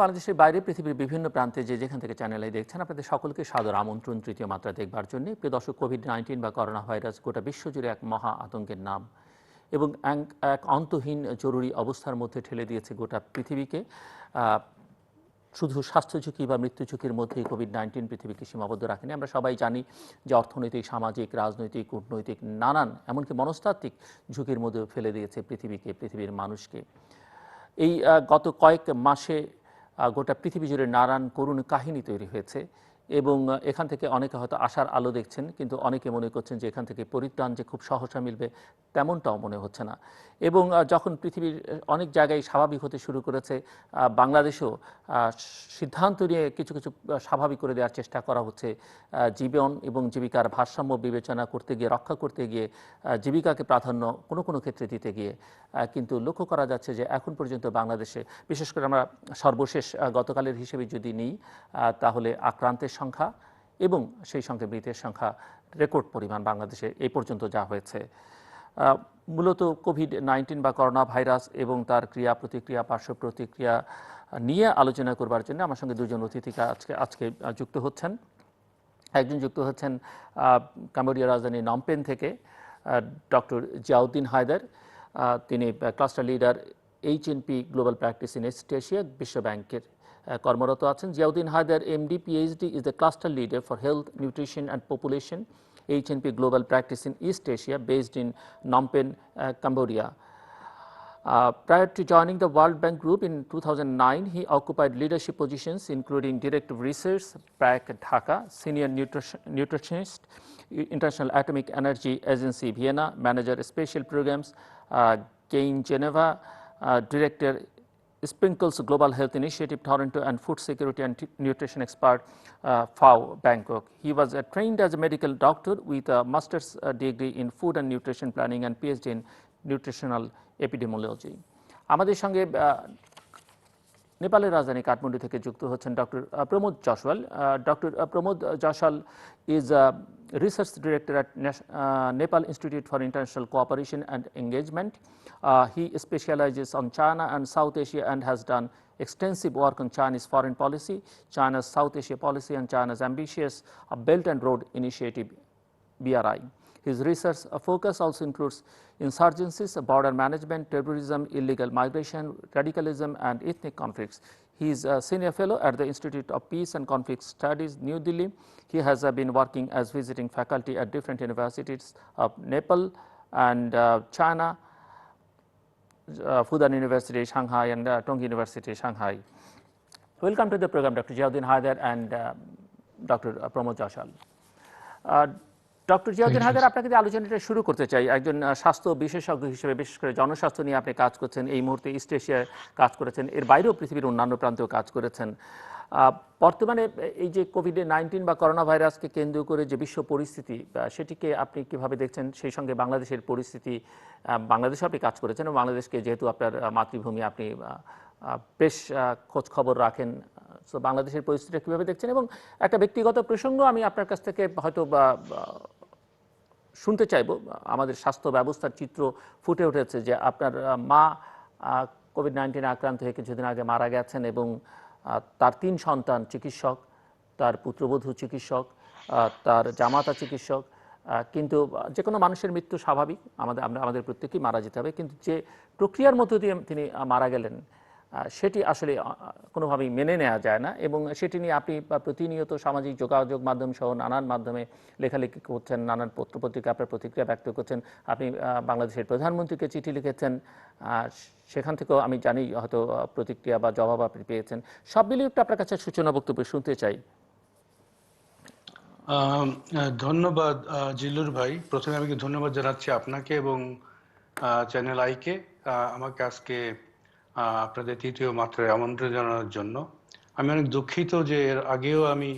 বাংলাদেশের বাইরে পৃথিবীর বিভিন্ন প্রান্তে যেখান থেকে চ্যানেলে দেখছেন আপনাদের সকলকে সাদর আমন্ত্রণ তৃতীয় মাত্রা দেখবার জন্য। প্রিয় দর্শক, কোভিড-19 বা করোনা ভাইরাস গোটা বিশ্বজুড়ে এক মহা আতঙ্কের নাম এবং এক অন্তহীন জরুরি অবস্থার মধ্যে ঠেলে দিয়েছে গোটা পৃথিবীকে। শুধু স্বাস্থ্য ঝুঁকি বা মৃত্যু ঝুঁকির মধ্যেই কোভিড-19 পৃথিবীকে সীমাবদ্ধ রাখেনি। আমরা সবাই জানি যে অর্থনৈতিক, সামাজিক, রাজনৈতিক, কূটনৈতিক নানান এমনকি মনস্তাত্ত্বিক ঝুঁকির মধ্যে ফেলে দিয়েছে পৃথিবীকে, পৃথিবীর মানুষকে। এই গত কয়েক মাসে গোটা পৃথিবী জুড়ে নানান করুণ কাহিনী তৈরি হয়েছে এবং এখান থেকে অনেকে হয়তো আশার আলো দেখছেন, কিন্তু অনেকে মনে করছেন যে এখান থেকে পরিত্রাণ যে খুব সহসা মিলবে তেমনটাও মনে হচ্ছে না। এবং যখন পৃথিবীর অনেক জায়গায় স্বাভাবিক হতে শুরু করেছে, বাংলাদেশেও সিদ্ধান্ত নিয়ে কিছু কিছু স্বাভাবিক করে দেওয়ার চেষ্টা করা হচ্ছে। জীবন এবং জীবিকার ভারসাম্য বিবেচনা করতে গিয়ে, রক্ষা করতে গিয়ে, জীবিকাকে প্রাধান্য কোনো কোনো ক্ষেত্রে দিতে গিয়ে কিন্তু লক্ষ্য করা যাচ্ছে যে এখন পর্যন্ত বাংলাদেশে, বিশেষ করে আমরা সর্বশেষ গতকালের হিসেবে যদি নিই, তাহলে আক্রান্তের সংখ্যা এবং সেই সঙ্গে মৃতের সংখ্যা রেকর্ড পরিমাণ বাংলাদেশে এই পর্যন্ত যা হয়েছে। মূলত কোভিড-19 বা করোনা ভাইরাস এবং তার ক্রিয়া প্রতিক্রিয়া, পার্শ্ব প্রতিক্রিয়া নিয়ে আলোচনা করবার জন্য আমার সঙ্গে দুজন অতিথিকা আজকে যুক্ত হচ্ছেন। একজন যুক্ত হচ্ছেন কম্বোডিয়ার রাজধানী নমপেন থেকে ডক্টর জিয়াউদ্দিন হায়দার। তিনি cluster leader HNP global practice in east Asia, বিশ্ব ব্যাংকের কর্মরত আছেন। Ziauddin Haider MD PhD is the cluster leader for health, nutrition and population, HNP Global Practice in East Asia, based in Phnom Penh, Cambodia. Prior to joining the World Bank Group in 2009, he occupied leadership positions including Director of Research, PRAC Dhaka, Senior Nutritionist, International Atomic Energy Agency, Vienna, Manager Special Programs, GAIN Geneva, Director Sprinkles Global Health Initiative, Toronto, and Food Security and Nutrition Expert, FAO, Bangkok. He was trained as a medical doctor with a master's degree in Food and Nutrition Planning and PhD in Nutritional Epidemiology. আমাদের সঙ্গে নেপালের রাজধানী কাঠমান্ডু থেকে যুক্ত হচ্ছেন doctor Pramod Jaiswal. Doctor Pramod Jaiswal is a research director at Nepal Institute for International Cooperation and Engagement. He specializes on China and South Asia and has done extensive work on Chinese foreign policy, China's South Asia policy, and China's ambitious Belt and Road Initiative, BRI. His research focus also includes insurgencies, border management, terrorism, illegal migration, radicalism, and ethnic conflicts. He is a senior fellow at the Institute of Peace and Conflict Studies, New Delhi. He has been working as visiting faculty at different universities of Nepal and China, Fudan University, Shanghai, and Tongji University, Shanghai. Welcome to the program, Dr. Jiaudin Haider and Dr. Pramod Jayaswal. Doctor Ziauddin Haider, আপনাকে দিয়ে আলোচনাটা শুরু করতে চাই। একজন স্বাস্থ্য বিশেষজ্ঞ হিসেবে, বিশেষ করে জনস্বাস্থ্য নিয়ে আপনি কাজ করছেন, এই মুহূর্তে ইস্ট এশিয়ায় কাজ করেছেন, এর বাইরেও পৃথিবীর অন্যান্য প্রান্তেও কাজ করেছেন। বর্তমানে এই যে কোভিড-19 বা করোনা ভাইরাসকে কেন্দ্র করে যে বিশ্ব পরিস্থিতি, সেটিকে আপনি কিভাবে দেখছেন? সেই সঙ্গে বাংলাদেশের পরিস্থিতি, বাংলাদেশে আপনি কাজ করেছেন এবং বাংলাদেশকে যেহেতু আপনার মাতৃভূমি, আপনি বেশ খোঁজ খবর রাখেন, তো বাংলাদেশের পরিস্থিতিটা কীভাবে দেখছেন? এবং একটা ব্যক্তিগত প্রসঙ্গ আমি আপনার কাছ থেকে হয়তো শুনতে চাইব। আমাদের স্বাস্থ্য ব্যবস্থার চিত্র ফুটে উঠেছে যে আপনার মা কোভিড-19 আক্রান্ত হয়ে কিছুদিন আগে মারা গেছেন এবং তার 3 সন্তান চিকিৎসক, তার পুত্রবধূ চিকিৎসক, তার জামাতা চিকিৎসক। কিন্তু যে কোনো মানুষের মৃত্যু স্বাভাবিক, আমাদের প্রত্যেকেই মারা যেতে হবে, কিন্তু যে প্রক্রিয়ার মধ্য দিয়ে তিনি মারা গেলেন সেটি আসলে কোনোভাবেই মেনে নেওয়া যায় না। এবং সেটি নিয়ে আপনি প্রতিনিয়ত সামাজিক যোগাযোগ মাধ্যম সহ নানান মাধ্যমে লেখালেখি করছেন, নানান পত্রপত্রিকা আপনার প্রতিক্রিয়া ব্যক্ত করছেন। আপনি বাংলাদেশের প্রধানমন্ত্রীকে চিঠি লিখেছেন, সেখান থেকেও আমি জানি হয়তো প্রতিক্রিয়া বা জবাব আপনি পেয়েছেন। সব মিলিয়ে একটু আপনার কাছে সূচনা বক্তব্য শুনতে চাই। ধন্যবাদ জিল্লুর ভাই। প্রথমে আমি ধন্যবাদ জানাচ্ছি আপনাকে এবং চ্যানেল আইকে আমাকে আজকে আপনাদের তৃতীয় মাত্রায় আমন্ত্রণ জানানোর জন্য। আমি অনেক দুঃখিত যে এর আগেও আমি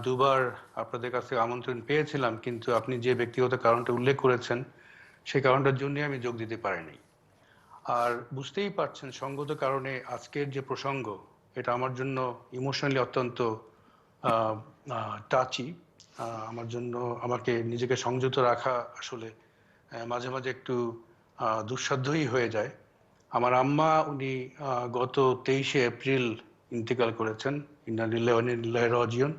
2 বার আপনাদের কাছে আমন্ত্রণ পেয়েছিলাম, কিন্তু আপনি যে ব্যক্তিগত কারণটা উল্লেখ করেছেন সেই কারণটার জন্যই আমি যোগ দিতে পারিনি। আর বুঝতেই পারছেন সঙ্গত কারণে আজকের যে প্রসঙ্গ, এটা আমার জন্য ইমোশনালি অত্যন্ত টাচি। আমার জন্য আমাকে নিজেকে সংযত রাখা আসলে মাঝে মাঝে একটু দুঃসাধ্যই হয়ে যায়। আমার আম্মা, উনি গত 23শে এপ্রিল ইন্তেকাল করেছেন, ইন্না লিল্লাহি ওয়া ইন্না ইলাইহি রাজিউন।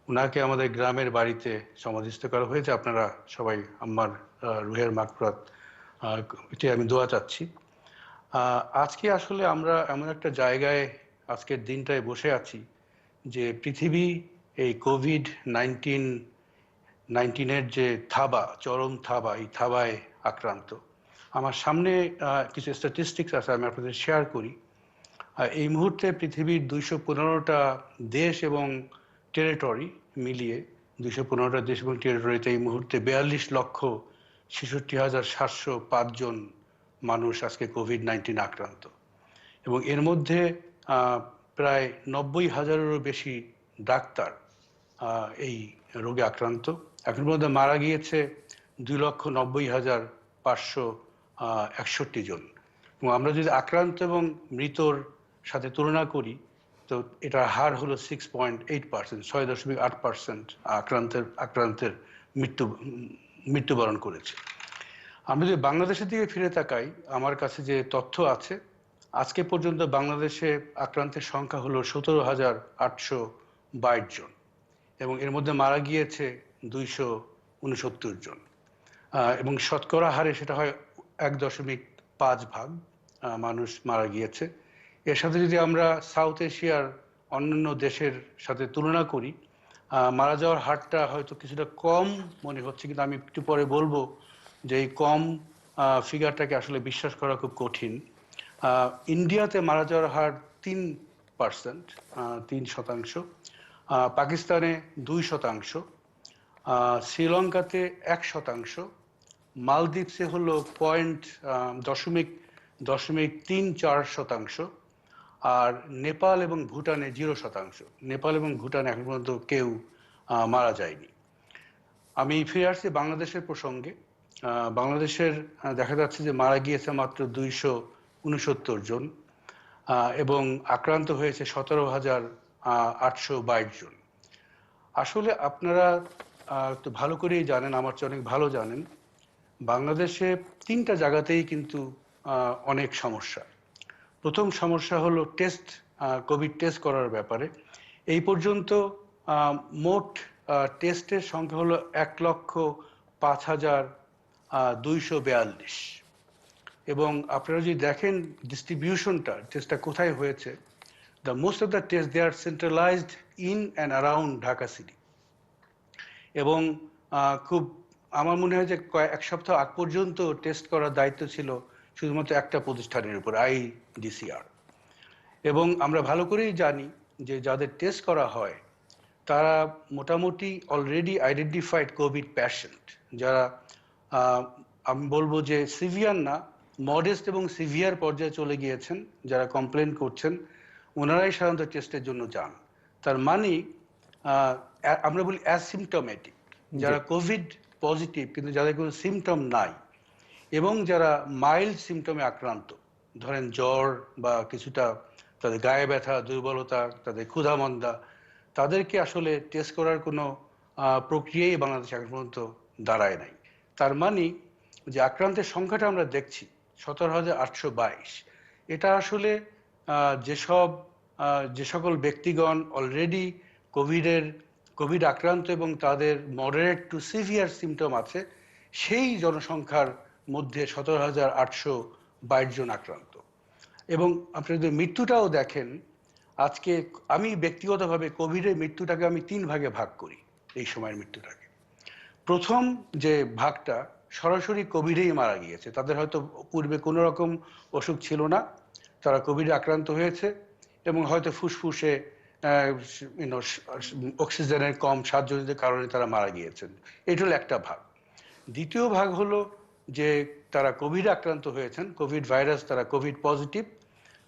ওনাকে আমাদের গ্রামের বাড়িতে সমাধিস্থ করা হয়েছে। আপনারা সবাই আম্মার রুহের মাগফিরাত এটি আমি দোয়া চাচ্ছি। আজকে আসলে আমরা এমন একটা জায়গায় আজকের দিনটায় বসে আছি যে পৃথিবী এই কোভিড-19 যে থাবা, চরম থাবা, এই থাবায় আক্রান্ত। আমার সামনে কিছু স্ট্যাটিস্টিক্স আছে, আমি আপনাদের শেয়ার করি। এই মুহূর্তে পৃথিবীর ২১৫টা দেশ এবং টেরিটরি মিলিয়ে ২১৫টা দেশ এবং টেরিটরিতে এই মুহূর্তে ৪২,৬৬,৭০৫ জন মানুষ আজকে কোভিড-19 আক্রান্ত, এবং এর মধ্যে প্রায় ৯০,০০০-এরও বেশি ডাক্তার এই রোগে আক্রান্ত। এখন পর্যন্ত মারা গিয়েছে ২,৯০,৫৬১ জন। এবং আমরা যদি আক্রান্ত এবং মৃতর সাথে তুলনা করি তো এটার হার হলো 6.8%, 6.8% আক্রান্তের মৃত্যুবরণ করেছে। আমরা যদি বাংলাদেশের দিকে ফিরে তাকাই, আমার কাছে যে তথ্য আছে, আজকে পর্যন্ত বাংলাদেশে আক্রান্তের সংখ্যা হলো ১৭,৮৬২ জন, এবং এর মধ্যে মারা গিয়েছে ২৬৯ জন, এবং শতকরা হারে সেটা হয় ১.৫ ভাগ মানুষ মারা গিয়েছে। এর সাথে যদি আমরা সাউথ এশিয়ার অন্যান্য দেশের সাথে তুলনা করি, মারা যাওয়ার হারটা হয়তো কিছুটা কম মনে হচ্ছে, কিন্তু আমি একটু পরে বলবো যে এই কম ফিগারটাকে আসলে বিশ্বাস করা খুব কঠিন। ইন্ডিয়াতে মারা যাওয়ার হার 3%, 3%, পাকিস্তানে 2%, শ্রীলঙ্কাতে 1%, মালদ্বীপসে হলো 0.34%, আর নেপাল এবং ভুটানে 0%। নেপাল এবং ভুটানে এখন পর্যন্ত কেউ মারা যায়নি। আমি ফিরে আসছি বাংলাদেশের প্রসঙ্গে। বাংলাদেশের দেখা যাচ্ছে যে মারা গিয়েছে মাত্র ২৬৯ জন, এবং আক্রান্ত হয়েছে ১৭,৮২২ জন। আসলে আপনারা তো ভালো করেই জানেন, আমার চেয়ে অনেক ভালো জানেন, বাংলাদেশে ৩টা জায়গাতেই কিন্তু অনেক সমস্যা। প্রথম সমস্যা হলো কোভিড টেস্ট করার ব্যাপারে। এই পর্যন্ত মোট টেস্টের সংখ্যা হলো ১,০৫,২৪২, এবং আপনারা যদি দেখেন ডিস্ট্রিবিউশনটা, টেস্টটা কোথায় হয়েছে, most of the test they are centralized in and around Dhaka city. এবং খুব আমার মনে হয় যে এক সপ্তাহ আগ পর্যন্ত টেস্ট করার দায়িত্ব ছিল শুধুমাত্র একটা প্রতিষ্ঠানের উপর, IDCR। এবং আমরা ভালো করেই জানি যে যাদের টেস্ট করা হয় তারা মোটামুটি অলরেডি আইডেন্টিফাইড কোভিড প্যাশেন্ট, যারা আমি বলবো যে সিভিয়ার না, মডেস্ট এবং সিভিয়ার পর্যায়ে চলে গিয়েছেন, যারা কমপ্লেন করছেন, ওনারাই সাধারণত টেস্টের জন্য যান। তার মানে আমরা বলি অ্যাসিমটমেটিক, যারা কোভিড পজিটিভ কিন্তু যাদের কোনো সিমটম নাই, এবং যারা মাইল্ড সিমটমে আক্রান্ত, ধরেন জ্বর বা কিছুটা তাদের গায়ে ব্যথা, দুর্বলতা, তাদের ক্ষুধামন্দা, তাদেরকে আসলে টেস্ট করার কোনো প্রক্রিয়াই বাংলাদেশে এখন পর্যন্ত দাঁড়ায় নাই। তার মানে যে আক্রান্তের সংখ্যাটা আমরা দেখছি ১৭,৮২২, এটা আসলে যে সকল ব্যক্তিগণ অলরেডি কোভিড আক্রান্ত এবং তাদের মডারেট টু সিভিয়ার সিমটম আছে, সেই জনসংখ্যার মধ্যে ১৭,৮২২ জন আক্রান্ত। এবং আপনি যদি মৃত্যুটাও দেখেন, আজকে আমি ব্যক্তিগতভাবে কোভিডের মৃত্যুটাকে আমি ৩ ভাগে ভাগ করি। এই সময়ের মৃত্যুটাকে, প্রথম যে ভাগটা সরাসরি কোভিডেই মারা গিয়েছে, তাদের হয়তো পূর্বে কোনো রকম অসুখ ছিল না, তারা কোভিডে আক্রান্ত হয়েছে এবং হয়তো ফুসফুসে অক্সিজেনের কম স্বাদজনিত কারণে তারা মারা গিয়েছেন। এটা হলো একটা ভাগ। দ্বিতীয় ভাগ হলো যে তারা কোভিডে আক্রান্ত হয়েছেন, কোভিড ভাইরাস, তারা কোভিড পজিটিভ,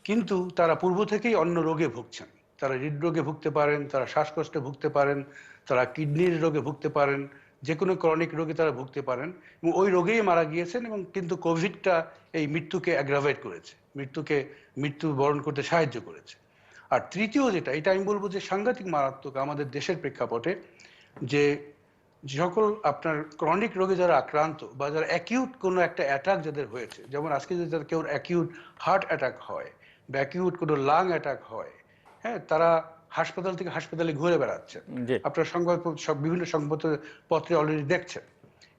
কিন্তু তারা পূর্ব থেকেই অন্য রোগে ভুগছেন। তারা হৃদরোগে ভুগতে পারেন, তারা শ্বাসকষ্টে ভুগতে পারেন, তারা কিডনির রোগে ভুগতে পারেন, যে কোনো ক্রনিক রোগে তারা ভুগতে পারেন, এবং ওই রোগেই মারা গিয়েছেন। এবং কিন্তু কোভিডটা এই মৃত্যুকে অ্যাগ্রাভেট করেছে, মৃত্যুবরণ করতে সাহায্য করেছে। আর তৃতীয় যেটা, এটা আমি বলবো যে সাংঘাতিক মারাত্মক আমাদের দেশের প্রেক্ষাপটে, যে সকল আপনার ক্রনিক রোগে যারা আক্রান্ত বা যারা অ্যাকিউট কোনো একটা অ্যাটাক যাদের হয়েছে, যেমন আজকে যদি কেউ অ্যাকিউট হার্ট অ্যাটাক হয় বা অ্যাকিউট কোনো লাং অ্যাটাক হয়, হ্যাঁ, তারা হাসপাতাল থেকে হাসপাতালে ঘুরে বেড়াচ্ছেন। জি আপনারা বিভিন্ন সংবাদপত্রে অলরেডি দেখছেন।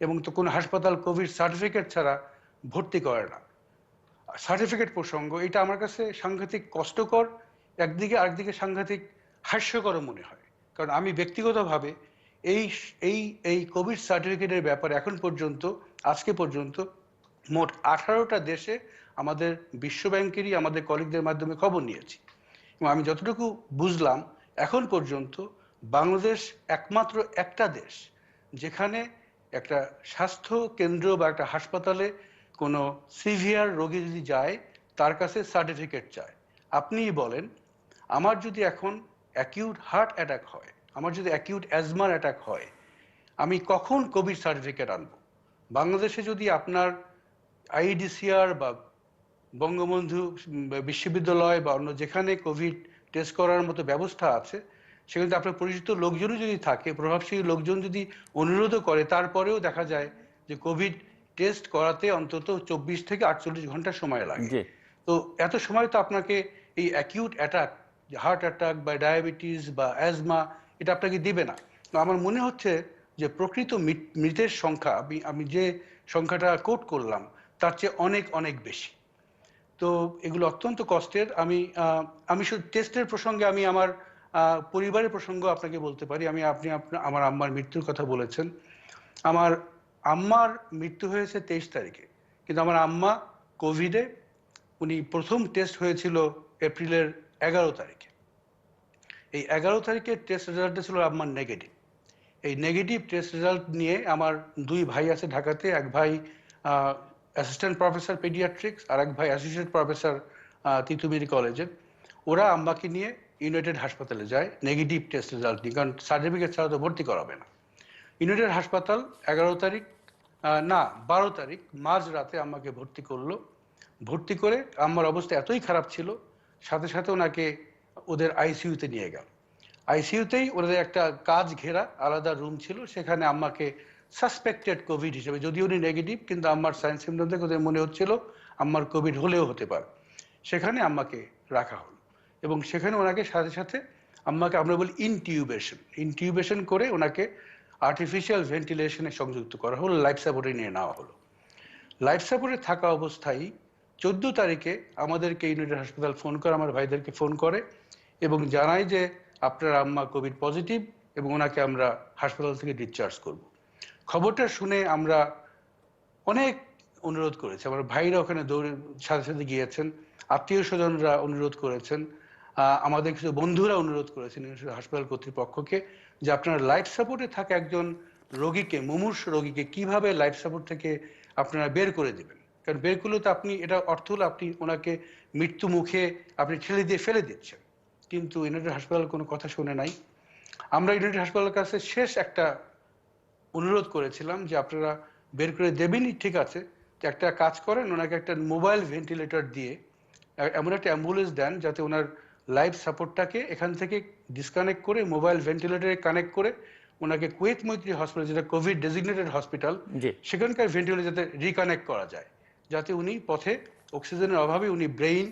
এবং তো কোনো হাসপাতাল কোভিড সার্টিফিকেট ছাড়া ভর্তি করে না। সার্টিফিকেট প্রসঙ্গ এটা আমার কাছে সাংঘাতিক কষ্টকর একদিকে, আরেকদিকে সাংঘাতিক হাস্যকর মনে হয়। কারণ আমি ব্যক্তিগতভাবে এই এই এই কোভিড সার্টিফিকেটের ব্যাপারে এখন পর্যন্ত, আজকে পর্যন্ত মোট 18টা দেশে আমাদের বিশ্ব ব্যাংকেরই আমাদের কলিগদের মাধ্যমে খবর নিয়েছি। এবং আমি যতটুকু বুঝলাম এখন পর্যন্ত বাংলাদেশ একমাত্র একটা দেশ যেখানে একটা স্বাস্থ্য কেন্দ্র বা একটা হাসপাতালে কোনো সিভিয়ার রোগী যদি যায় তার কাছে সার্টিফিকেট চায়। আপনিই বলেন, আমার যদি এখন অ্যাকিউট হার্ট অ্যাটাক হয়, আমার যদি অ্যাকিউট অ্যাজমার অ্যাটাক হয়, আমি কখন কোভিড সার্টিফিকেট আনবো? বাংলাদেশে যদি আপনার আইডিসিআর বা বঙ্গবন্ধু বিশ্ববিদ্যালয় বা অন্য যেখানে কোভিড টেস্ট করার মতো ব্যবস্থা আছে, সেখানে আপনার পরিচিত লোকজনও যদি থাকে, প্রভাবশালী লোকজন যদি অনুরোধও করে, তারপরেও দেখা যায় যে কোভিড টেস্ট করাতে অন্তত 24 থেকে 48 ঘন্টা সময় লাগে। জি তো এত সময় তো আপনাকে এই অ্যাকিউট অ্যাটাক, হার্ট অ্যাটাক বা ডায়াবেটিস বা অ্যাজমা, এটা আপনাকে দিবে না। তো আমার মনে হচ্ছে যে প্রকৃত মৃতের সংখ্যা, আমি যে সংখ্যাটা কোট করলাম তার চেয়ে অনেক অনেক বেশি। তো এগুলো অত্যন্ত কষ্টের। আমি শুধু টেস্টের প্রসঙ্গে আমি আমার পরিবারের প্রসঙ্গ আপনাকে বলতে পারি। আপনি আমার আম্মার মৃত্যুর কথা বলেছেন। আমার আম্মার মৃত্যু হয়েছে 23 তারিখে, কিন্তু আমার আম্মা কোভিডে, উনি প্রথম টেস্ট হয়েছিল এপ্রিলের 11 তারিখে। এই 11 তারিখের টেস্ট রেজাল্টটা ছিল আম্মার নেগেটিভ। এই নেগেটিভ টেস্ট রেজাল্ট নিয়ে আমার দুই ভাই আছে ঢাকাতে, এক ভাই অ্যাসিস্ট্যান্ট প্রফেসর পেডিয়াট্রিক্স আর এক ভাই অ্যাসোসিয়েট প্রফেসর তিতুমির কলেজে। ওরা আম্মাকে নিয়ে ইউনাইটেড হাসপাতালে যায় নেগেটিভ টেস্ট রেজাল্ট নিয়ে, কারণ সার্টিফিকেট ছাড়া তো ভর্তি করাবে না। ইউনাইটেড হাসপাতাল 11 তারিখ না 12 তারিখ মাঝ রাতে আম্মাকে ভর্তি করলো। ভর্তি করে আম্মার অবস্থা এতই খারাপ ছিল, সাথে সাথে ওনাকে ওদের আইসিইউতে নিয়ে গেল। আইসিইউতেই ওদের একটা কাজ ঘেরা আলাদা রুম ছিল, সেখানে আম্মাকে সাসপেক্টেড কোভিড হিসেবে, যদিও উনি নেগেটিভ, কিন্তু আম্মার সাইন সিমটম থেকে ওদের মনে হচ্ছিল আম্মার কোভিড হলেও হতে পারে। সেখানে আম্মাকে রাখা হলো এবং সেখানে ওনাকে সাথে সাথে আম্মাকে আমরা বলি ইনটিউবেশন করে ওনাকে আর্টিফিশিয়াল ভেন্টিলেশনে সংযুক্ত করা হলো, লাইফ সাপোর্টে নিয়ে নেওয়া হলো। লাইফ সাপোর্টে থাকা অবস্থায় 14 তারিখে আমাদেরকে ইউনাইটেড হাসপাতাল ফোন করে, আমার ভাইদেরকে ফোন করে এবং জানায় যে আপনার আম্মা কোভিড পজিটিভ এবং ওনাকে আমরা হাসপাতাল থেকে ডিসচার্জ করব। খবরটা শুনে আমরা অনেক অনুরোধ করেছি, আমার ভাইরা ওখানে দৌড়ে সাথে সাথে গিয়েছেন, আত্মীয় স্বজনরা অনুরোধ করেছেন, আমাদের কিছু বন্ধুরা অনুরোধ করেছেন হাসপাতাল কর্তৃপক্ষকে যে আপনারা লাইফ সাপোর্টে থাকা একজন রোগীকে, মুমূর্ষু রোগীকে কিভাবে লাইফ সাপোর্ট থেকে আপনারা বের করে দিবেন। কারণ বের করলে তো আপনি, এটা অর্থ হলো আপনি ওনাকে মৃত্যু মুখে আপনি ঠেলে দিয়ে ফেলে দিচ্ছেন। কিন্তু ইউনাইটেড হাসপাতাল কোনো কথা শুনে নাই। আমরা ইউনাইটেড হাসপাতালের কাছে শেষ একটা অনুরোধ করেছিলাম যে আপনারা বের করে দেবেনই, ঠিক আছে, যে একটা কাজ করেন, ওনাকে একটা মোবাইল ভেন্টিলেটর দিয়ে এমন একটা অ্যাম্বুলেন্স দেন যাতে ওনার লাইফ সাপোর্টটাকে এখান থেকে ডিসকানেক্ট করে মোবাইল ভেন্টিলেটরে কানেক্ট করে ওনাকে কুয়েত মৈত্রী হসপিটাল, যেটা কোভিড ডেজিগনেটেড হসপিটাল, জি সেখানকার ভেন্টিলেটর যাতে রিকানেক্ট করা যায়, যাতে উনি পথে অক্সিজেনের অভাবে উনি ব্রেইন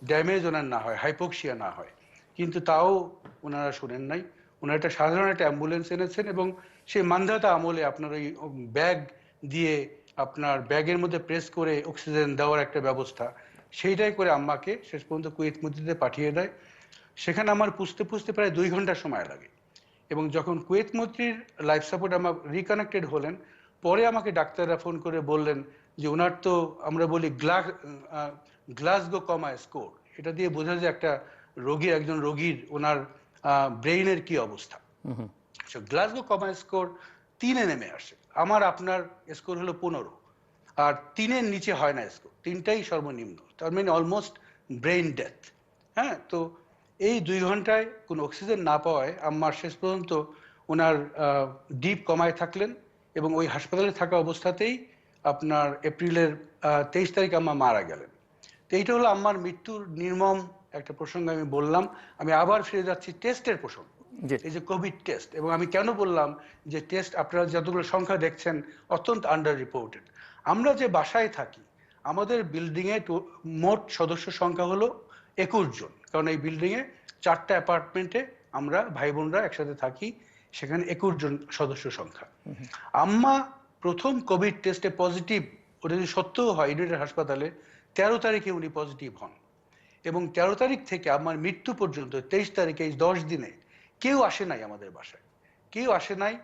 ড্যামেজ ওনার না হয়, হাইপোক্সিয়া না হয়। কিন্তু তাও ওনারা শোনেন নাই। ওনারা একটা সাধারণ একটা অ্যাম্বুলেন্স এনেছেন এবং সেই মান্ধাতা আমলে আপনার ওই ব্যাগ দিয়ে আপনার ব্যাগের মধ্যে প্রেস করে অক্সিজেন দেওয়ার একটা ব্যবস্থা, সেইটাই করে আম্মাকে শেষ পর্যন্ত কুয়েত মসজিদে পাঠিয়ে দেয়। সেখানে আমার পুষতে পুষতে প্রায় 2 ঘন্টা সময় লাগে এবং যখন কুয়েত মৈত্রীর লাইফ সাপোর্ট আমার রিকানেক্টেড হলেন, পরে আমাকে ডাক্তাররা ফোন করে বললেন যে ওনার তো আমরা বলি গ্লাসগো কমা স্কোর, এটা দিয়ে বোঝা যায় একটা একজন রোগীর ওনার ব্রেইনের কি অবস্থা। গ্লাসগো কমা স্কোর 3-এ নেমে আসে, আমার আপনার স্কোর হলো 15, আর 3-এর নিচে হয় না স্কোর, 3টাই সর্বনিম্ন, তার মানে অলমোস্ট ব্রেইন ডেথ। হ্যাঁ, তো এই 2 ঘন্টায় কোনো অক্সিজেন না পাওয়ায় আম্মার শেষ পর্যন্ত ওনার ডিপ কমায় থাকলেন এবং ওই হাসপাতালে থাকা অবস্থাতেই আপনার এপ্রিলের 23 তারিখ আম্মা মারা গেলেন। তো এইটা হলো আম্মার মৃত্যুর নির্মম একটা প্রসঙ্গ আমি বললাম। আমি আবার ফিরে যাচ্ছি টেস্টের প্রসঙ্গ, জি এই যে কোভিড টেস্ট। এবং আমি কেন বললাম যে টেস্ট আপনারা যতগুলো সংখ্যা দেখছেন অত্যন্ত আন্ডার রিপোর্টেড। আমরা যে বাসায় থাকি, আমাদের বিল্ডিংয়ে মোট সদস্য সংখ্যা হলো 21 জন, কারণ এই বিল্ডিংয়ে 4টা অ্যাপার্টমেন্টে আমরা ভাই বোনরা একসাথে থাকি, সেখানে 21 জন সদস্য সংখ্যা। আম্মা প্রথম কোভিড টেস্টে পজিটিভ, ওটা যদি সত্যও হয় ইউনাইটেড হাসপাতালে 13 তারিখে উনি পজিটিভ হন, এবং 13 তারিখ থেকে আমার মৃত্যু পর্যন্ত 23 তারিখে এই 10 দিনে কেউ আসে নাই আমাদের বাসায়, কেউ আসে নাই।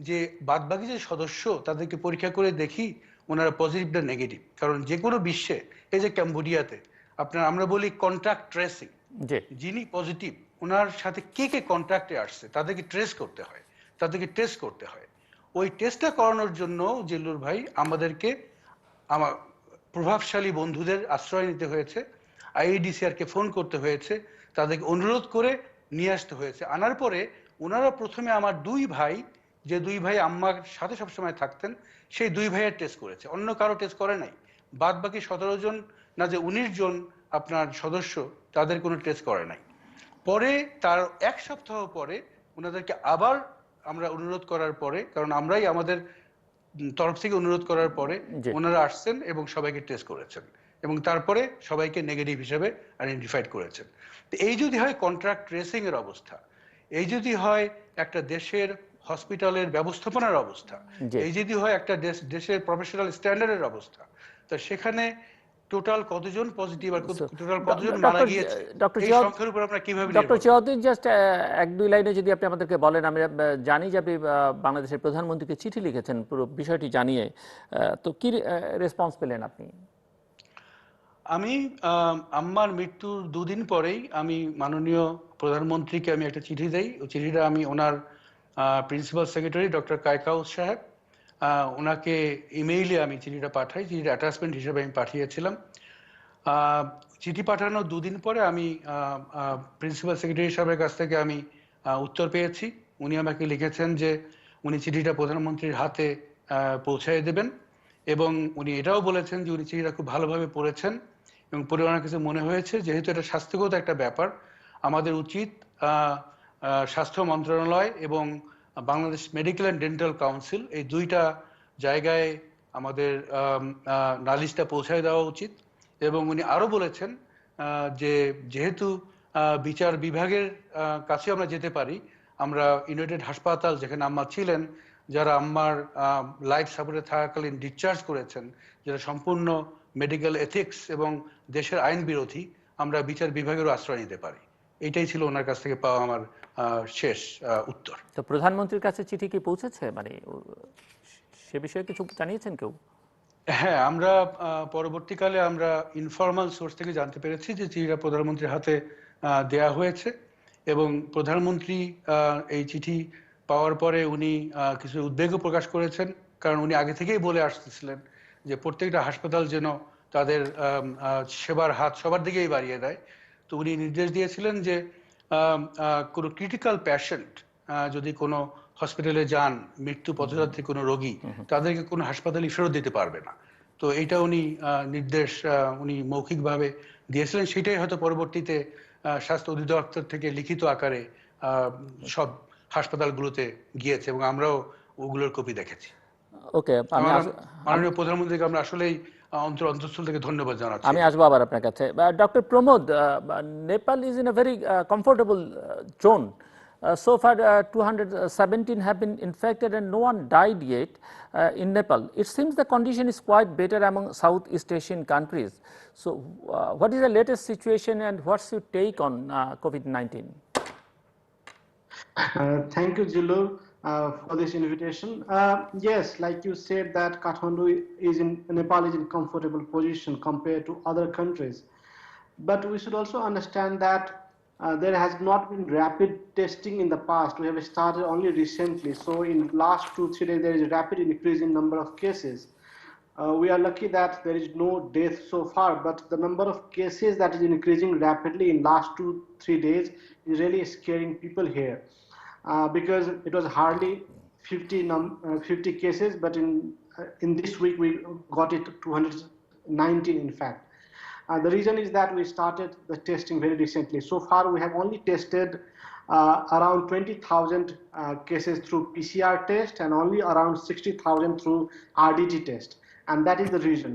যে বাদবাকি যে সদস্য তাদেরকে পরীক্ষা করে দেখি ওনারা পজিটিভ না নেগেটিভ। কারণ যে কোনো বিশ্বে, এই যে ক্যাম্বোডিয়াতে আপনার আমরা বলি কন্ট্যাক্ট ট্রেসিং, যিনি পজিটিভ ওনার সাথে কে কে কন্ট্যাক্টে আসছে তাদেরকে ট্রেস করতে হয়, তাদেরকে টেস্ট করতে হয়। ওই টেস্টটা করানোর জন্য জিল্লুর ভাই আমাদেরকে আমার প্রভাবশালী বন্ধুদের আশ্রয় নিতে হয়েছে, আইইডিসিআর কে ফোন করতে হয়েছে, তাদেরকে অনুরোধ করে নিয়ে আসতে হয়েছে। আনার পরে ওনারা প্রথমে আমার 2 ভাই, যে 2 ভাই আম্মার সাথে সবসময় থাকতেন, সেই 2 ভাইয়ের টেস্ট করেছে, অন্য কারো টেস্ট করে নাই। বাদ বাকি 17 জন না যে 19 জন আপনার সদস্য, তাদের কোনো টেস্ট করে নাই। পরে তার 1 সপ্তাহ পরে ওনাদেরকে আবার আমরা অনুরোধ করার পরে, কারণ আমরাই আমাদের তরফ থেকে অনুরোধ করার পরে ওনারা আসছেন এবং সবাইকে টেস্ট করেছেন, এবং তারপরে সবাইকে নেগেটিভ হিসেবে আইডেন্টিফাইড করেছেন। তো এই যদি হয় কন্ট্রাক্ট ট্রেসিং এর অবস্থা, এই যদি হয় একটা দেশের হসপিটালের ব্যবস্থাপনার অবস্থা, এই যদি হয় একটা দেশের প্রফেশনাল স্ট্যান্ডার্ডের অবস্থা, তো সেখানে টোটাল কতজন পজিটিভ আর টোটাল কতজন মারা গিয়েছে এই সংখ্যার উপর আমরা কিভাবে ডক্টর জিয়াউদ্দিন, জাস্ট 1-2 লাইনে যদি আপনি আমাদেরকে বলেন। আমি জানি যে আপনি বাংলাদেশের প্রধানমন্ত্রীকে চিঠি লিখেছেন পুরো বিষয়টি জানিয়ে, তো কি রেসপন্স পেলেন আপনি? আমি আম্মার মৃত্যুর 2 দিন পরেই আমি মাননীয় প্রধানমন্ত্রীকে আমি একটা চিঠি দেই। ওই চিঠিটা আমি ওনার প্রিন্সিপাল সেক্রেটারি ডক্টর কায়কাউস সাহেব, ওনাকে ইমেইলে আমি চিঠিটা পাঠাই, চিঠিটা অ্যাটাচমেন্ট হিসেবে আমি পাঠিয়েছিলাম। চিঠি পাঠানোর 2 দিন পরে আমি প্রিন্সিপাল সেক্রেটারি সাহেবের কাছ থেকে আমি উত্তর পেয়েছি। উনি আমাকে লিখেছেন যে উনি চিঠিটা প্রধানমন্ত্রীর হাতে পৌঁছায় দেবেন, এবং উনি এটাও বলেছেন যে উনি চিঠিটা খুব ভালোভাবে পড়েছেন, এবং পরে ওনার কাছে মনে হয়েছে যেহেতু এটা স্বাস্থ্যগত একটা ব্যাপার, আমাদের উচিত স্বাস্থ্য মন্ত্রণালয় এবং Bangladesh medical and dental council, এই 2টা জায়গায় আমাদের নালিশটা পৌঁছায় দেওয়া উচিত। এবং উনি আরো বলেছেন যে যেহেতু বিচার বিভাগের কাছে আমরা যেতে পারি, আমরা ইউনাইটেড হাসপাতাল যেখানে আম্মা ছিলেন, যারা আম্মার লাইফ সাপোর্টে থাকাকালীন ডিসচার্জ করেছেন, যারা সম্পূর্ণ মেডিকেল এথিক্স এবং দেশের আইন বিরোধী, আমরা বিচার বিভাগেরও আশ্রয় নিতে পারি। এটাই ছিল ওনার কাছ থেকে পাওয়া আমার শেষ উত্তর। তো প্রধানমন্ত্রীর কাছে চিঠি কি পৌঁছেছে, মানে সে বিষয়ে কিছু জানিয়েছেন কেউ? হ্যাঁ, আমরা পরবর্তীকালে আমরা ইনফরমাল সোর্স থেকে জানতে পেরেছি যে চিঠিটা প্রধানমন্ত্রীর হাতে দেয়া হয়েছে, এবং প্রধানমন্ত্রী এই চিঠি পাওয়ার পরে উনি কিছু উদ্বেগও প্রকাশ করেছেন, কারণ উনি আগে থেকেই বলে আসতেছিলেন যে প্রত্যেকটা হাসপাতাল যেন তাদের সেবার হাত সবার দিকেই বাড়িয়ে দেয়। তো উনি নির্দেশ দিয়েছিলেন যে কোনো ক্রিটিক্যাল পেশেন্ট যদি কোনো হসপিটালে যান, মৃত্যু পথযাত্রী কোনো রোগী, তাদেরকে কোনো হাসপাতালই ফেরত দিতে পারবে না। তো এইটা উনি নির্দেশ উনি মৌখিকভাবে দিয়েছিলেন, সেটাই হয়তো পরবর্তীতে স্বাস্থ্য অধিদপ্তর থেকে লিখিত আকারে সব হাসপাতালগুলোতে গিয়েছে, এবং আমরাও ওগুলোর কপি দেখেছি। ওকে, মাননীয় প্রধানমন্ত্রীকে আমরা আসলেই অন্তঃস্থল থেকে ধন্যবাদ জানাচ্ছি। আমি আসবো আবার আপনার কাছে। Doctor Pramod, Nepal is in a very comfortable zone. So far, 217 have been infected and no one died yet in Nepal. It seems the condition is quite better among Southeast Asian countries. So, what is the latest situation and what's your take on COVID-19? Thank you, Jillu, for this invitation. Yes, like you said, that Kathmandu is Nepal is in comfortable position compared to other countries. But we should also understand that there has not been rapid testing in the past. We have started only recently. So in last 2-3 days, there is a rapid increase in number of cases. We are lucky that there is no death so far, but the number of cases that is increasing rapidly in last 2-3 days is really scaring people here. Because it was hardly 50 cases, but in this week we got it 219 in fact. The reason is that we started the testing very recently. So far we have only tested around 20,000 cases through PCR test and only around 60,000 through RDT test, and that is the reason.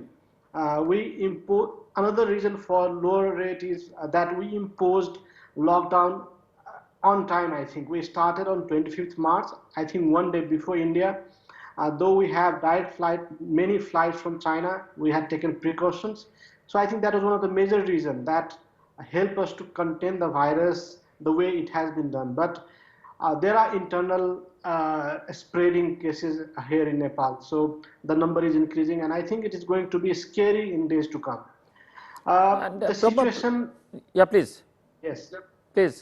Another reason for lower rate is that we imposed lockdown on time, I think. We started on 25th March, I think 1 day before India. Though we have direct many flights from China, we had taken precautions. So I think that was one of the major reasons that help us to contain the virus the way it has been done. But there are internal spreading cases here in Nepal. So the number is increasing, and I think it is going to be scary in days to come. And The situation. Yeah, please. Yes. Please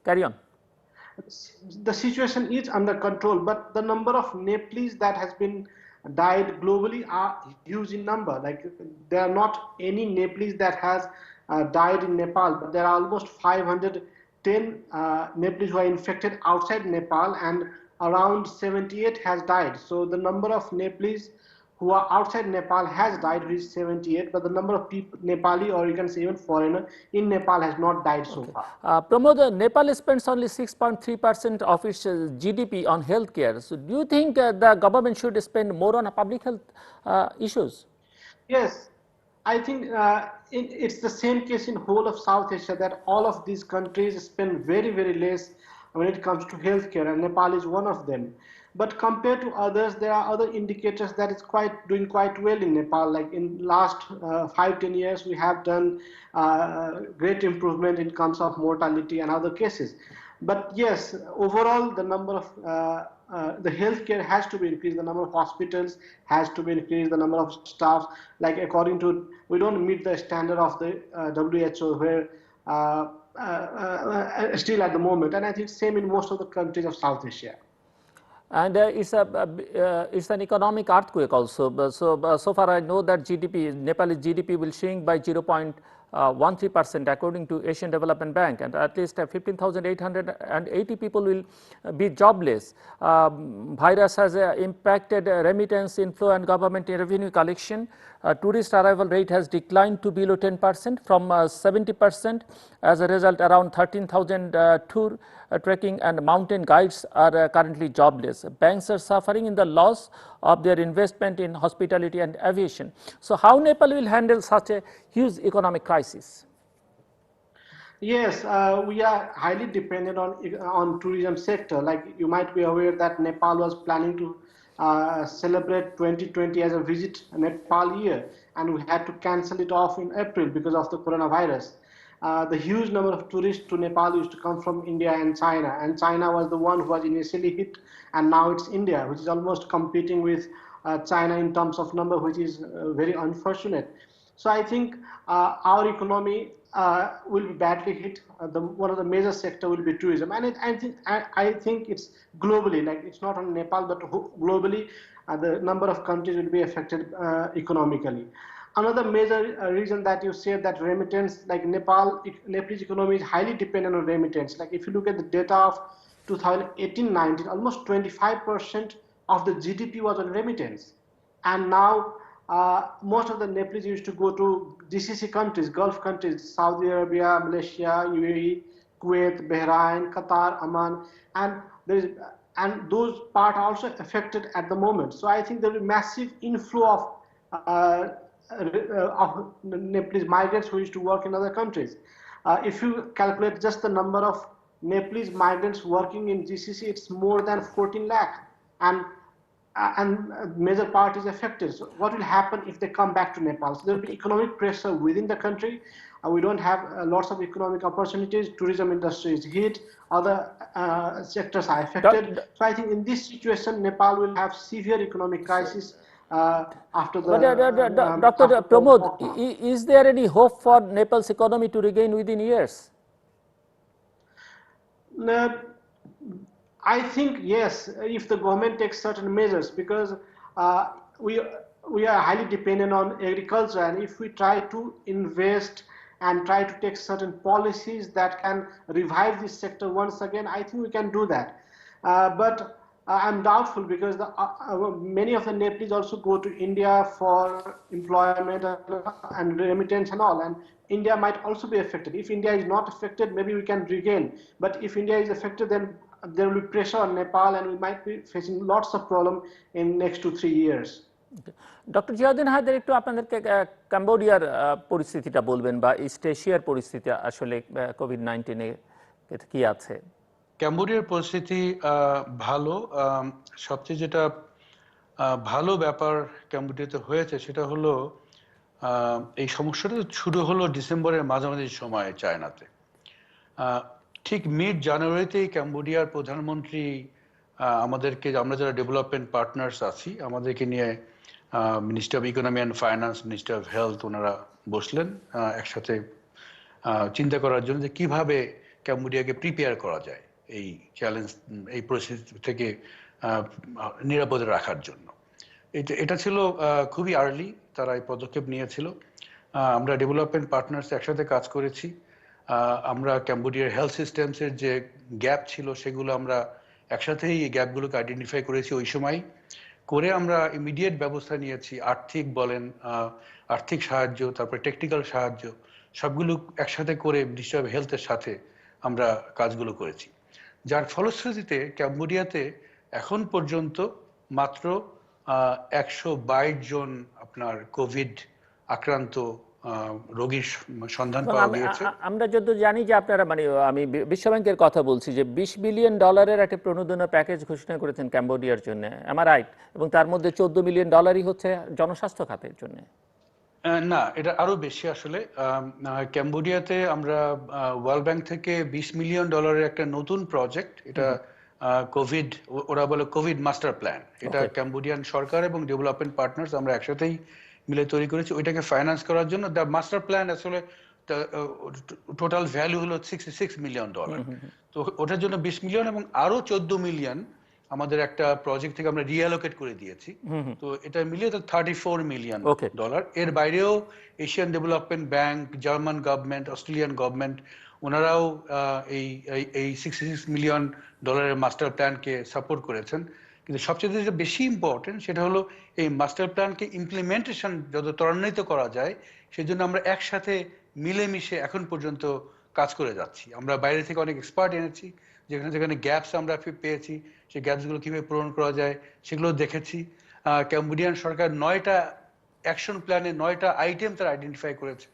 carry on. The situation is under control, but the number of Nepalese that has been died globally are huge in number. Like there are not any Nepalese that has died in Nepal, but there are almost 510 Nepalese who are infected outside Nepal, and around 78 has died. So the number of Nepalese who are outside Nepal has died, which is 78, but the number of people, Nepali or you can say even foreigner in Nepal has not died so far. Pramod, Nepal spends only 6.3% of its GDP on healthcare. So do you think the government should spend more on public health issues? Yes, I think it's the same case in whole of South Asia, that all of these countries spend very, very less when it comes to healthcare, and Nepal is one of them. But compared to others, there are other indicators that it's doing quite well in Nepal. Like in last 5-10 years, we have done great improvement in terms of mortality and other cases. But yes, overall, the number of the healthcare has to be increased. The number of hospitals has to be increased. The number of staff, like according to, we don't meet the standard of the WHO, where still at the moment, and I think same in most of the countries of South Asia. And it's an economic earthquake also. So far I know that Nepal's GDP will shrink by 0.13% according to Asian Development Bank, and at least 15,880 people will be jobless. Virus has impacted remittance inflow and government revenue collection. Tourist arrival rate has declined to below 10% from 70%. As a result, around 13,000 tour trekking and mountain guides are currently jobless. Banks are suffering in the loss of their investment in hospitality and aviation. So how Nepal will handle such a huge economic crisis? Yes, we are highly dependent on tourism sector. Like you might be aware that Nepal was planning to celebrate 2020 as a visit Nepal year, and we had to cancel it off in April because of the coronavirus. The huge number of tourists to Nepal used to come from India and China was the one who was initially hit, and now it's India, which is almost competing with China in terms of number, which is very unfortunate. So I think our economy will be badly hit. One of the major sector will be tourism, and I think it's globally, like it's not only Nepal but globally, the number of countries will be affected economically. Another major reason that you said that remittance, like Nepalese economy is highly dependent on remittance. Like if you look at the data of 2018-19, almost 25% of the GDP was on remittance, and now most of the Nepalese used to go to GCC countries, Gulf countries, Saudi Arabia, Malaysia, UAE, Kuwait, Bahrain, Qatar, Oman, and those parts are also affected at the moment. So I think there will be massive inflow of Nepalese migrants who used to work in other countries. If you calculate just the number of Nepalese migrants working in GCC, it's more than 14 lakh, and major part is affected. So what will happen if they come back to Nepal? So there will be economic pressure within the country. We don't have lots of economic opportunities. Tourism industry is hit. Other sectors are affected. So I think in this situation, Nepal will have severe economic crisis after the. Dr. Pramod, is there any hope for Nepal's economy to regain within years? I think yes, if the government takes certain measures, because we are highly dependent on agriculture, and if we try to invest and try to take certain policies that can revive this sector once again, I think we can do that. But I'm doubtful, because many of the Nepalese also go to India for employment and remittance and all, and India might also be affected. If India is not affected, maybe we can regain. But if India is affected, then there will be pressure on Nepal, and we might be facing lots of problems in next 2-3 years. Doctor Ziauddin Haider, একটু আপনাদেরকে কম্বোডিয়ার পরিস্থিতিটা বলবেন, বা east এশিয়ার পরিস্থিতি আসলে COVID-19 কি আছে? ক্যাম্বোডিয়ার পরিস্থিতি ভালো। সবচেয়ে যেটা ভালো ব্যাপার ক্যাম্বোডিয়াতে হয়েছে সেটা হলো এই সমস্যাটা শুরু হলো ডিসেম্বরের মাঝামাঝি সময়ে চায়নাতে। ঠিক মিড জানুয়ারিতেই ক্যাম্বোডিয়ার প্রধানমন্ত্রী আমাদেরকে, আমরা যারা ডেভেলপমেন্ট পার্টনার্স আছি, আমাদেরকে নিয়ে minister of economy and finance, minister of health, ওনারা বসলেন একসাথে চিন্তা করার জন্য যে কিভাবে ক্যাম্বোডিয়াকে প্রিপেয়ার করা যায় এই চ্যালেঞ্জ, এই পরিস্থিতি থেকে নিরাপদে রাখার জন্য। এটা ছিল খুবই আর্লি তারা এই পদক্ষেপ নিয়েছিল। আমরা ডেভেলপমেন্ট পার্টনার্স একসাথে কাজ করেছি। আমরা ক্যাম্বোডিয়ার হেলথ সিস্টেমসের যে গ্যাপ ছিল সেগুলো আমরা একসাথেই এই গ্যাপগুলোকে আইডেন্টিফাই করেছি ওই সময় করে। আমরা ইমিডিয়েট ব্যবস্থা নিয়েছি, আর্থিক বলেন, আর্থিক সাহায্য, তারপর টেকনিক্যাল সাহায্য, সবগুলো একসাথে করে মিনিস্ট্রি অফ হেলথের সাথে আমরা কাজগুলো করেছি। যার ফলশ্রুতিতে ক্যাম্বোডিয়াতে এখন পর্যন্ত মাত্র 122 জন আপনার কোভিড আক্রান্ত রোগীর সন্ধান এবং পাওয়া গিয়েছে। আমরা যত জানি যে আপনারা মানে আমি বিশ্বব্যাংকের কথা বলছি যে $20 বিলিয়ন একটা প্রণোদনা প্যাকেজ ঘোষণা করেছেন ক্যাম্বোডিয়ার জন্য, এম আর রাইট? এবং তার মধ্যে $14 মিলিয়ন হচ্ছে জনস্বাস্থ্য খাতের জন্য। না, এটা আরো বেশি আসলে। ক্যাম্বোডিয়াতে আমরা ওয়ার্ল্ড ব্যাংক থেকে $20 মিলিয়ন একটা নতুন প্রজেক্ট, এটা কোভিড, ওরা বলে কোভিড মাস্টার প্ল্যান, এটা ক্যাম্বোডিয়ান সরকার এবং ডেভেলপমেন্ট পার্টনার্স আমরা একসাথেই মিলে তৈরি করেছি ওইটাকে ফাইন্যান্স করার জন্য। দ্য মাস্টার প্ল্যান আসলে টোটাল ভ্যালু হলো $66 মিলিয়ন। তো ওটার জন্য 20 মিলিয়ন এবং আরো 14 মিলিয়ন আমাদের একটা প্রজেক্ট থেকে আমরা রিঅ্যালোকেট করে দিয়েছি। তো এটা মিলিয়ে তো $34 মিলিয়ন। এর বাইরেও Asian Development bank, German government, Australian government, ওনারাও এই $66 মিলিয়ন মাস্টার প্ল্যানকে সাপোর্ট করেছেন। কিন্তু সবচেয়ে যেটা বেশি ইম্পর্টেন্ট সেটা হলো এই মাস্টার প্ল্যানকে ইমপ্লিমেন্টেশন যত ত্বরান্বিত করা যায় সেজন্য আমরা একসাথে মিলেমিশে এখন পর্যন্ত কাজ করে যাচ্ছি। আমরা বাইরে থেকে অনেক এক্সপার্ট এনেছি, যেখানে যেখানে গ্যাপস আমরা পেয়েছি সেই গ্যাপসগুলো কিভাবে পূরণ করা যায় সেগুলো দেখেছি। ক্যাম্বোডিয়ান সরকার 9টা অ্যাকশন প্ল্যানে 9টা আইটেম তারা আইডেন্টিফাই করেছে।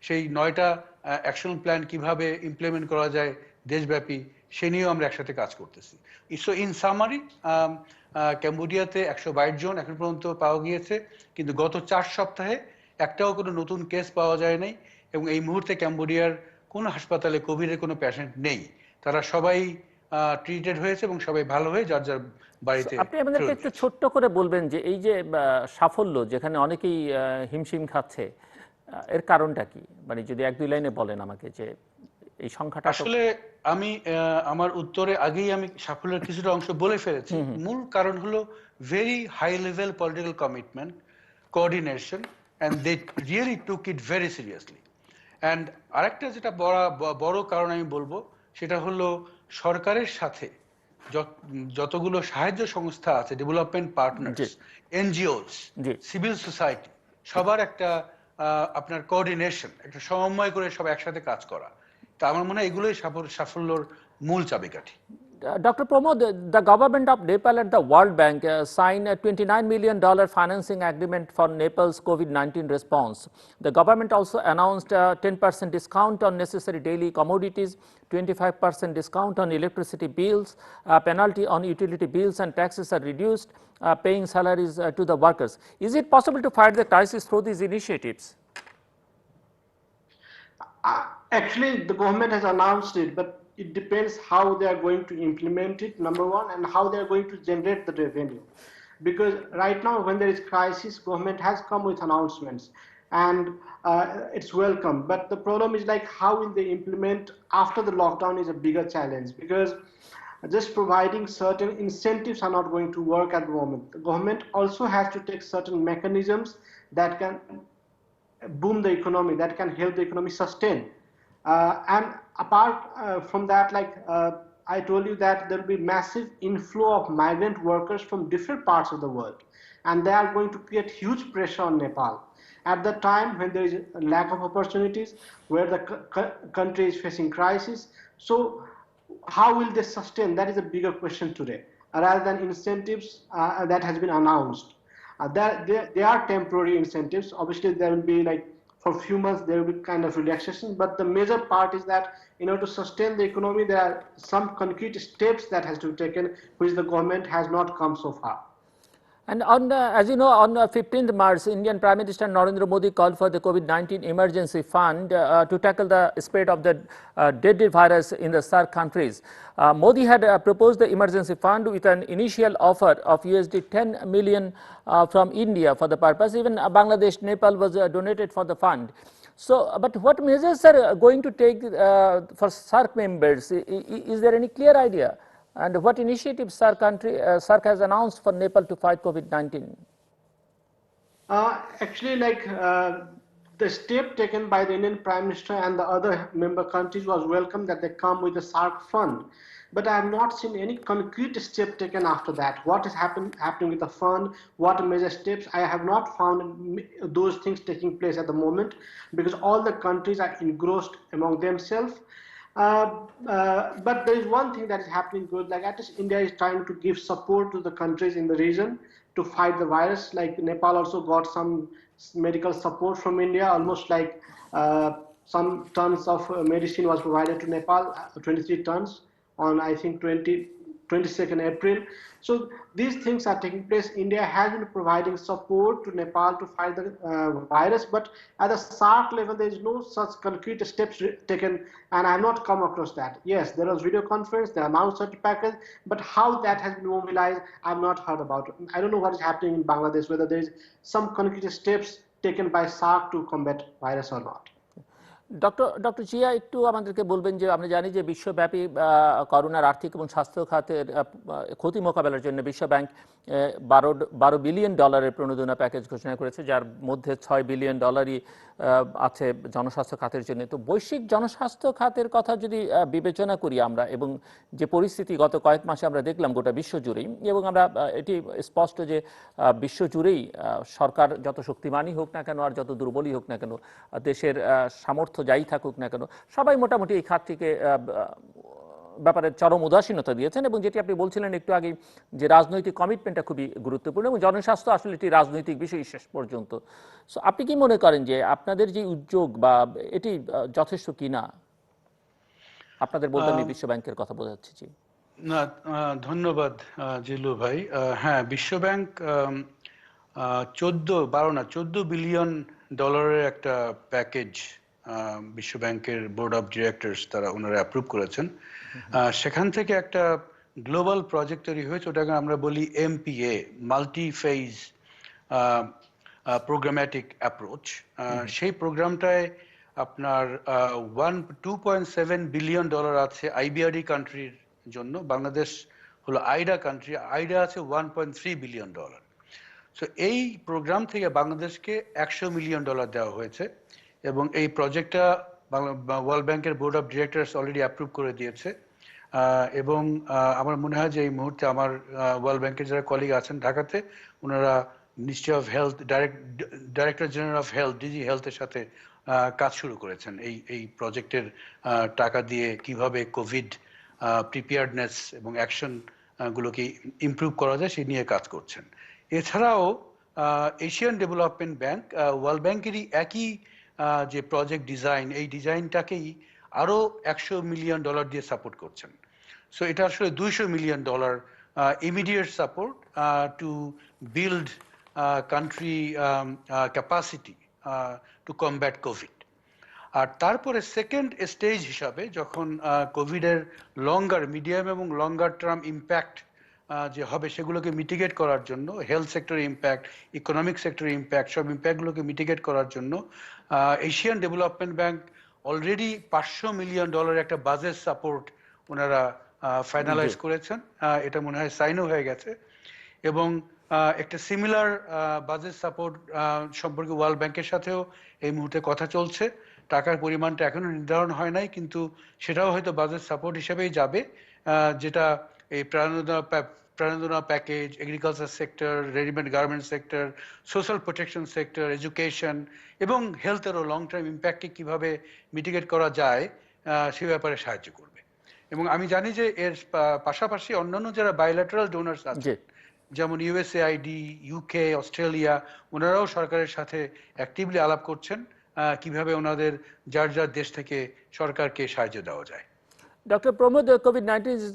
সেই 9টা অ্যাকশন প্ল্যান কিভাবে ইমপ্লিমেন্ট করা যায় দেশব্যাপী সে নিয়েও আমরা একসাথে কাজ করতেছি। সো ইন সামারি, ক্যাম্বোডিয়াতে 122 জন এখন পর্যন্ত পাওয়া গিয়েছে, কিন্তু গত 4 সপ্তাহে একটাও কোনো নতুন কেস পাওয়া যায় নাই এবং এই মুহূর্তে ক্যাম্বোডিয়ার কোনো হাসপাতালে কোভিডের কোনো পেশেন্ট নেই। তারা সবাই ট্রিটেড হয়েছে এবং সবাই ভালো হয়ে যার যার বাড়িতে। আপনি আমাদেরকে একটু ছোট্ট করে বলবেন যে এই যে সাফল্য, যেখানে অনেকেই হিমশিম খাচ্ছে, এর কারণটা কি? মানে যদি 1-2 লাইনে বলেন আমাকে যে এই সংখ্যাটা। আসলে আমি আমার উত্তরে আগেই আমি সাফল্যের কিছুটা অংশ বলে ফেলেছি। মূল কারণ হলো very high level political commitment, coordination, and they really took it very seriously. And আরেকটা যেটা বড় কারণ আমি বলবো সেটা হলো সরকারের সাথে যতগুলো সাহায্য সংস্থা আছে, development partners, NGOs, civil society, সবার একটা আপনার কোঅর্ডিনেশন, একটা সমন্বয় করে সব একসাথে কাজ করা। তা আমার মনে হয় এগুলোই সাফল্যর মূল চাবিকাঠি। Dr. Pramod, the government of Nepal and the World Bank signed a $29 million financing agreement for Nepal's COVID-19 response. The government also announced a 10% discount on necessary daily commodities, 25% discount on electricity bills, penalty on utility bills and taxes are reduced, paying salaries to the workers. Is it possible to fight the crisis through these initiatives? Actually, the government has announced it, but it depends how they are going to implement it, number one, and how they are going to generate the revenue. Because right now, when there is crisis, government has come with announcements, and it's welcome. But the problem is like how will they implement after the lockdown is a bigger challenge, because just providing certain incentives are not going to work at the moment. The government also has to take certain mechanisms that can boom the economy, that can help the economy sustain. And apart from that, like I told you that there will be massive inflow of migrant workers from different parts of the world, and they are going to create huge pressure on Nepal at the time when there is a lack of opportunities, where the country is facing crisis. So how will they sustain? That is a bigger question today, rather than incentives that has been announced. They are temporary incentives. Obviously, there will be like for a few months there will be kind of relaxation, but the major part is that in order to sustain the economy, there are some concrete steps that has to be taken, which the government has not come so far. And on, as you know, on 15th March, Indian Prime Minister Narendra Modi called for the COVID-19 emergency fund to tackle the spread of the deadly virus in the SAARC countries. Modi had proposed the emergency fund with an initial offer of USD 10 million from India for the purpose. Even Bangladesh, Nepal was donated for the fund. So, but what measures are going to take for SAARC members? Is there any clear idea? And what initiatives SAARC has announced for Nepal to fight COVID-19? Actually, the step taken by the Indian Prime Minister and the other member countries was welcome, that they come with the SAARC fund. But I have not seen any concrete step taken after that. What is happening with the fund? What major steps? I have not found those things taking place at the moment, because all the countries are engrossed among themselves. But there is one thing that is happening good, like at least India is trying to give support to the countries in the region to fight the virus. Like Nepal also got some medical support from India, almost like some tons of medicine was provided to Nepal, 23 tons on I think 22nd April. So these things are taking place. India has been providing support to Nepal to fight the virus, but at the SAARC level, there is no such concrete steps taken, and I have not come across that. Yes, there was video conference, they announced certain package, but how that has been mobilized, I have not heard about it. I don't know what is happening in Bangladesh, whether there is some concrete steps taken by SAARC to combat virus or not. Doctor Zia, একটু আমাদেরকে বলবেন যে আমরা জানি যে বিশ্বব্যাপী করোনার আর্থিক এবং স্বাস্থ্য খাতের ক্ষতি মোকাবেলার জন্য বিশ্ব ব্যাংক 12 বিলিয়ন ডলারের প্রণোদনা প্যাকেজ ঘোষণা করেছে, যার মধ্যে 6 বিলিয়ন ডলারই আছে জনস্বাস্থ্য খাতের জন্য। তো বৈশ্বিক জনস্বাস্থ্য খাতের কথা যদি বিবেচনা করি আমরা, এবং যে পরিস্থিতি গত কয়েক মাসে আমরা দেখলাম গোটা বিশ্বজুড়েই, এবং আমরা এটি স্পষ্ট যে বিশ্বজুড়েই সরকার যত শক্তিমানই হোক না কেন আর যত দুর্বলই হোক না কেন, দেশের সামর্থ্য যাই থাকুক না কেন, সবাই মোটামুটি এই খাতটিকে ব্যাপারে চরম উদাসীনতা দিয়েছেন। এবং যেটি আপনি বলছিলেন একটু আগে, যে রাজনৈতিক কমিটমেন্টটা খুবই গুরুত্বপূর্ণ, এবং জনস্বাস্থ্য আসলে একটি রাজনৈতিক বিষয় শেষ পর্যন্ত। সো আপনি কি মনে করেন যে আপনাদের যে উদ্যোগ বা এটি যথেষ্ট কিনা? আপনাদের বলতে আমি বিশ্ব ব্যাংকের কথা বোঝাচ্ছি। জি না, ধন্যবাদ জিলু ভাই। হ্যাঁ, বিশ্ব ব্যাংক 14 বিলিয়ন ডলারের একটা প্যাকেজ বিশ্ব ব্যাংকের বোর্ড অফ ডিরেক্টরস ওনারা অ্যাপ্রুভ করেছেন। সেখান থেকে একটা গ্লোবাল প্রজেক্ট তৈরি হয়েছে, ওটাকে আমরা বলি MPA, multi phase programmatic approach. সেই প্রোগ্রামটায় আপনার 2.7 বিলিয়ন ডলার আছে IBRD কান্ট্রির জন্য। বাংলাদেশ হলো আইডা কান্ট্রি, আইডা আছে 1.3 বিলিয়ন ডলার। সো এই প্রোগ্রাম থেকে বাংলাদেশকে 100 মিলিয়ন ডলার দেওয়া হয়েছে, এবং এই প্রজেক্টটা ওয়ার্ল্ড ব্যাংকের board of directors already approve করে দিয়েছে। এবং আমার মনে হয় যে এই মুহূর্তে আমার ওয়ার্ল্ড ব্যাংকের যারা কলিগ আছেন ঢাকাতে, ওনারা ministry of health, director general of health, DG হেলথের সাথে কাজ শুরু করেছেন এই প্রজেক্টের টাকা দিয়ে কিভাবে কোভিড প্রিপেয়ার্ডনেস এবং অ্যাকশন গুলোকে ইমপ্রুভ করা যায় সেই নিয়ে কাজ করছেন। এছাড়াও এশিয়ান ডেভেলপমেন্ট ব্যাংক ওয়ার্ল্ড ব্যাংকেরই একই যে প্রজেক্ট ডিজাইন, এই ডিজাইনটাকেই আরো 100 মিলিয়ন ডলার দিয়ে সাপোর্ট করছেন। সো এটা আসলে 200 million dollar immediate support to build country capacity to combat covid. আর তারপরে সেকেন্ড স্টেজ হিসাবে যখন কোভিডের মিডিয়াম এবং লঙ্গার টার্ম ইম্প্যাক্ট যে হবে সেগুলোকে মিটিগেট করার জন্য, health sector impact, economic sector impact, সব ইম্প্যাক্টগুলোকে মিটিগেট করার জন্য Asian Development bank already 500 million dollar একটা বাজেট সাপোর্ট ওনারা ফাইনালাইজ করেছেন। এটা মনে হয় সাইনও হয়ে গেছে, এবং একটা সিমিলার বাজেট সাপোর্ট সম্পর্কে ওয়ার্ল্ড ব্যাংকের সাথেও এই মুহূর্তে কথা চলছে। টাকার পরিমাণটা এখনো নির্ধারণ হয় নাই, কিন্তু সেটাও হয়তো বাজেট সাপোর্ট হিসেবেই যাবে, যেটা এই প্রাণোদনা package, agriculture sector, readymade garment sector, social protection sector, education এবং হেলথেরও লং টার্ম ইম্প্যাক্টকে কিভাবে মিটিগেট করা যায় সে ব্যাপারে সাহায্য করবে। এবং আমি জানি যে এর পাশাপাশি অন্যান্য যারা বায়োল্যাটারাল ডোনার্স আছে, যেমন USAID, UK, অস্ট্রেলিয়া, ওনারাও সরকারের সাথে অ্যাক্টিভলি আলাপ করছেন কিভাবে ওনাদের যার যার দেশ থেকে সরকারকে সাহায্য দেওয়া যায়। Dr. Pramod, COVID-19 is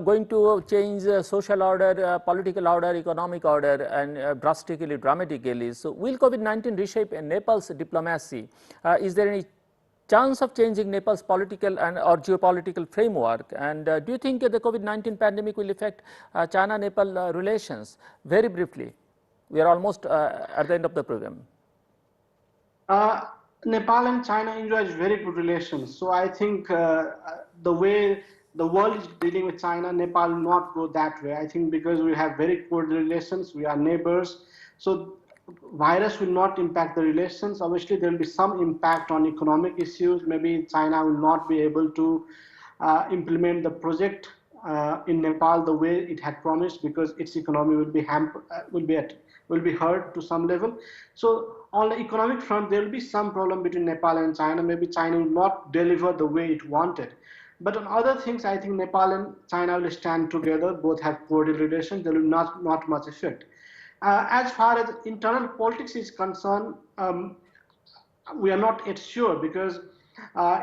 going to change social order, political order, economic order, and drastically, dramatically. So, will COVID-19 reshape Nepal's diplomacy? Is there any chance of changing Nepal's political and or geopolitical framework? And do you think the COVID-19 pandemic will affect China-Nepal relations? Very briefly, we are almost at the end of the program. Nepal and China enjoys very good relations. So I think the way the world is dealing with China, Nepal will not go that way. I think because we have very good relations, we are neighbors. So virus will not impact the relations. Obviously, there will be some impact on economic issues. Maybe China will not be able to implement the project in Nepal the way it had promised, because its economy will be hurt to some level. So on the economic front, there will be some problem between Nepal and China. Maybe China will not deliver the way it wanted. But on other things, I think Nepal and China will stand together. Both have cordial relations. There will not much effect. As far as internal politics is concerned, we are not yet sure, because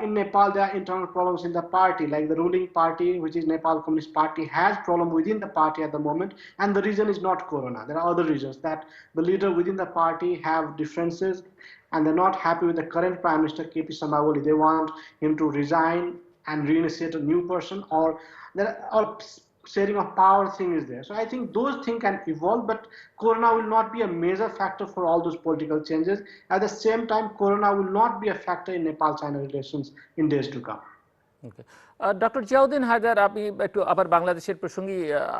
in Nepal there are internal problems in the party, like the ruling party, which is Nepal Communist Party, has problem within the party at the moment, and the reason is not corona. There are other reasons, that the leader within the party have differences and they're not happy with the current Prime Minister KP Sharma Oli. They want him to resign and reinitiate a new person, or there are sharing of power thing is there. So I think those things can evolve, but corona will not be a major factor for all those political changes. At the same time, corona will not be a factor in Nepal-China relations in days to come. Okay. Doctor Ziauddin Haider, আমি একটু আবার বাংলাদেশের প্রসঙ্গে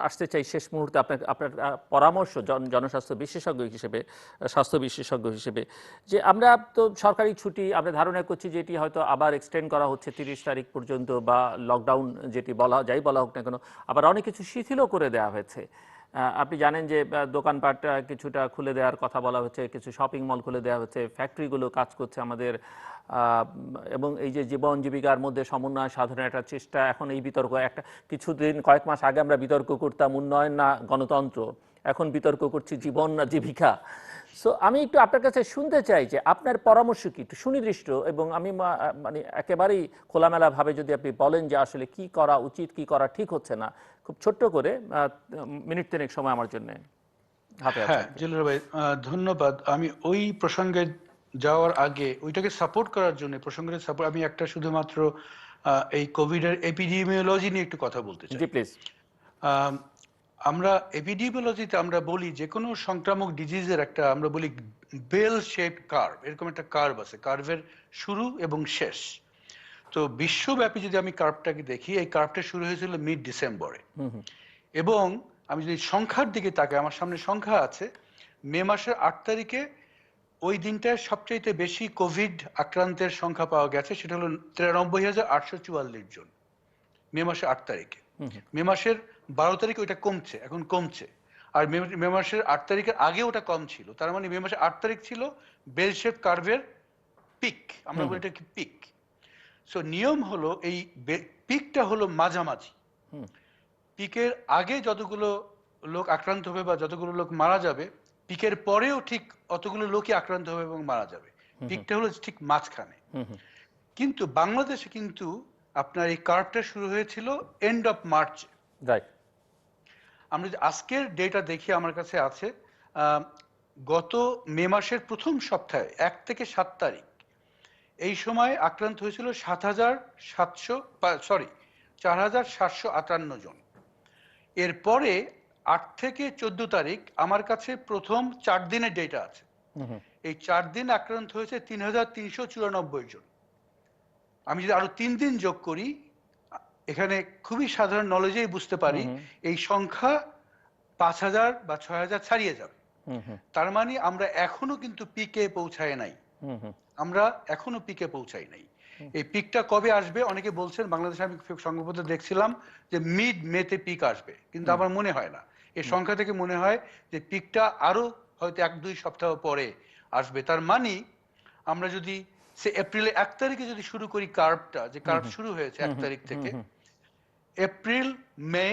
আসতে চাই শেষ মুহূর্তে। আপনার পরামর্শ জনস্বাস্থ্য বিশেষজ্ঞ হিসেবে, স্বাস্থ্য বিশেষজ্ঞ হিসেবে, যে আমরা তো সরকারি ছুটি আমরা ধারণা করছি যে এটি হয়তো আবার এক্সটেন্ড করা হচ্ছে 30 তারিখ পর্যন্ত, বা লকডাউন যেটি বলা হোক না কেন, আবার অনেক কিছু শিথিলও করে দেওয়া হয়েছে। আপনি জানেন যে দোকানপাট কিছুটা খুলে দেওয়ার কথা বলা হচ্ছে, কিছু শপিং মল খুলে দেওয়া হচ্ছে, ফ্যাক্টরিগুলো কাজ করছে আমাদের, এবং এই যে জীবন জীবিকার মধ্যে সমন্বয় সাধনের একটা চেষ্টা। এখন এই বিতর্ক, কয়েক মাস আগে আমরা বিতর্ক করতাম উন্নয়ন না গণতন্ত্র, এখন বিতর্ক করছি জীবন না জীবিকা। সো আমি একটু আপনার কাছে শুনতে চাই যে আপনার পরামর্শ কি, একটু সুনির্দিষ্ট, এবং আমি মানে একেবারেই খোলামেলাভাবে যদি আপনি বলেন যে আসলে কি করা উচিত, কি করা ঠিক হচ্ছে না, খুব ছোট্ট করে মিনিট 3 সময় আমার জন্য হাতে আছে। হ্যাঁ জিল্লুর ভাই, ধন্যবাদ। আমি ওই প্রসঙ্গে যাওয়ার আগে ওইটাকে সাপোর্ট করার জন্য প্রসঙ্গের সাপোর্ট আমি একটা শুধুমাত্র এই কোভিড এর এপিডেমিওলজি নিয়ে একটু কথা বলতে চাই। জি প্লিজ। আমরা এপিডেমিওলজিতে আমরা বলি যে কোনো সংক্রামক ডিজিজের একটা আমরা বলি বেল শেপ কার্ভ, এরকম একটা কার্ভ আছে, কার্ভের শুরু এবং শেষ। তো বিশ্বব্যাপী যদি আমি কার্ভটাকে দেখি, এই কার্ভটা শুরু হয়েছিল মিড ডিসেম্বরে, এবং আমি যদি সংখ্যার দিকে তাকাই, আমার সামনে সংখ্যা আছে, মে মাসের 8 তারিখে ওই দিনটায় সবচাইতে বেশি কোভিড আক্রান্তের সংখ্যা পাওয়া গেছে, সেটা হলো 93,844 জন মে মাসের 8 তারিখে। মে মাসের 12 তারিখে ওইটা কমছে, এখন কমছে, আর মে মাসের 8 তারিখের আগে ওটা কম ছিল। তার মানে মে মাসের 8 তারিখ ছিল বেল শেপ কার্ভের পিক, আমরা বলি এটা কি পিক। সো নিয়ম হলো এই পিকটা হলো মাঝামাঝি, পিকের আগে যতগুলো লোক আক্রান্ত হবে বা যতগুলো লোক মারা যাবে, পিকের পরেও ঠিক অতগুলো লোকই আক্রান্ত হবে এবং মারা যাবে, পিকটা হলো ঠিক মাঝখানে। কিন্তু বাংলাদেশে কিন্তু আপনার এই কার্ভটা শুরু হয়েছিল এন্ড অফ মার্চ। আমরা যদি আজকের ডেটা দেখি, আমার কাছে আছে গত মে মাসের প্রথম সপ্তাহে 1 থেকে 7 তারিখ এই সময় আক্রান্ত হয়েছিল 4,758 জন। এরপরে 8 থেকে 14 তারিখ আমার কাছে প্রথম 4 দিনের ডেটা আছে, এই 4 দিন আক্রান্ত হয়েছে 3,394 জন। আমি যদি আরো 3 দিন যোগ করি, এখানে খুবই সাধারণ নলেজেই বুঝতে পারি এই সংখ্যা 5,000 বা 6,000 ছাড়িয়ে যাবে। তার মানে আমরা এখনো কিন্তু পিকে পৌঁছায় নাই, আমরা এখনো পিকে পৌঁছাই নাই। এই পিকটা কবে আসবে অনেকে বলছেন, বাংলাদেশে আমি সংবাদপত্রে দেখছিলাম যে মিড মেতে পিক আসবে, কিন্তু আমার মনে হয় না। এই সংখ্যা থেকে মনে হয় যে পিকটা আরো হয়তো 1-2 সপ্তাহ পরে আসবে। তার মানে আমরা যদি সে এপ্রিলের 1 তারিখে যদি শুরু করি কার্ভটা, যে কার্ভ শুরু হয়েছে 1 তারিখ থেকে, এপ্রিল মে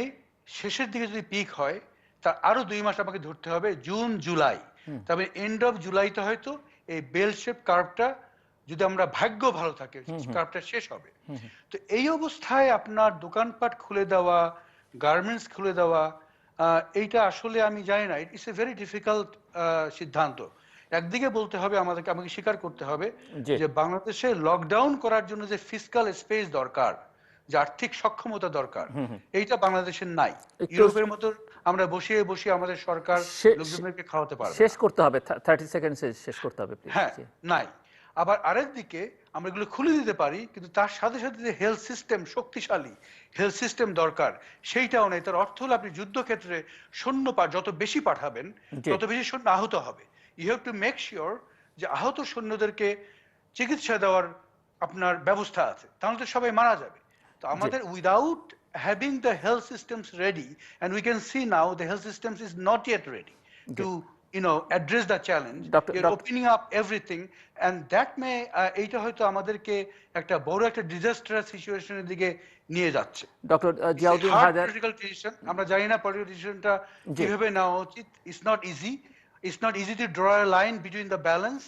শেষের দিকে যদি পিক হয়, তার আরো 2 মাস আমাকে ধরতে হবে, জুন জুলাই। তবে এন্ড অফ জুলাইতে হয়তো এই বেল শেপ কার্ভটা যদি আমরা ভাগ্য ভালো থাকে কার্ভটা শেষ হবে। তো এই অবস্থায় আপনার দোকানপাট খুলে দেওয়া, গার্মেন্টস খুলে দেওয়া, এইটা আসলে আমি জানি না, ইটস এ ভেরি ডিফিকাল্ট সিদ্ধান্ত। একদিকে বলতে হবে আমাকে স্বীকার করতে হবে জি যে বাংলাদেশে লকডাউন করার জন্য যে ফিসকাল স্পেস দরকার, যে আর্থিক সক্ষমতা দরকার, এইটা বাংলাদেশের নাই। একটু ইউরোপের মতো আমরা বসিয়ে বসিয়ে আমাদের সরকার লোকজনকে খাওয়াতে পারবে শেষ না। করতে হবে, 30 সেকেন্ডসে শেষ করতে হবে প্লিজ। হ্যাঁ, নাই। আবার আরেকদিকে আমরা এগুলো খুলে দিতে পারি, কিন্তু তার সাথে সাথে যে হেলথ সিস্টেম, শক্তিশালী হেলথ সিস্টেম দরকার, সেইটাও নেই। তার অর্থ হলো আপনি যুদ্ধক্ষেত্রে সৈন্য যত বেশি পাঠাবেন, জি তত বেশি সৈন্য আহত হবে। You have to make sure যে আহত সৈন্যদেরকে চিকিৎসা দেওয়ার আপনার ব্যবস্থা আছে, তাহলে তো সবাই মারা যাবে। তো জি আমাদের without having the health systems ready, and we can see now the health systems is not yet ready G to address the challenge. Doctor You're opening up everything, and that may এইটা হয়তো আমাদেরকে একটা বড় একটা disaster সিচুয়েশনের দিকে নিয়ে যাচ্ছে। ডক্টর ইটস এ জিয়াউদ্দিন হার্ড হায়দার। Political decision. আমরা জানি না পলিটিক্যাল ডিসিশনটা জি কিভাবে নেওয়া উচিত। It's not easy to draw a line between the balance,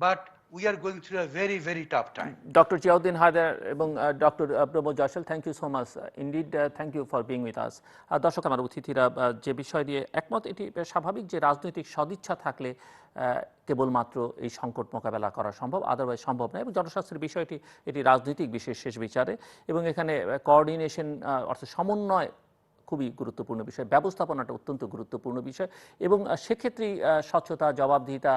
but we are going through a very very tough time. Doctor Ziauddin Haider এবং doctor Pramod Jaiswal, thank you so much indeed, thank you for being with us. দর্শক, আমার অতিথিরা যে বিষয় নিয়ে একমত, এটি স্বাভাবিক যে রাজনৈতিক সদিচ্ছা থাকলে কেবলমাত্র এই সংকট মোকাবেলা করা সম্ভব, আদারওয়াইজ সম্ভব নয়। এবং জনস্বাস্থ্যের বিষয়টি এটি রাজনৈতিক বিষয় শেষ বিচারে, এবং এখানে কোঅর্ডিনেশন অর্থাৎ সমন্বয় খুবই গুরুত্বপূর্ণ বিষয়, ব্যবস্থাপনাটা অত্যন্ত গুরুত্বপূর্ণ বিষয়, এবং সেক্ষেত্রেই স্বচ্ছতা, জবাবদিহিতা,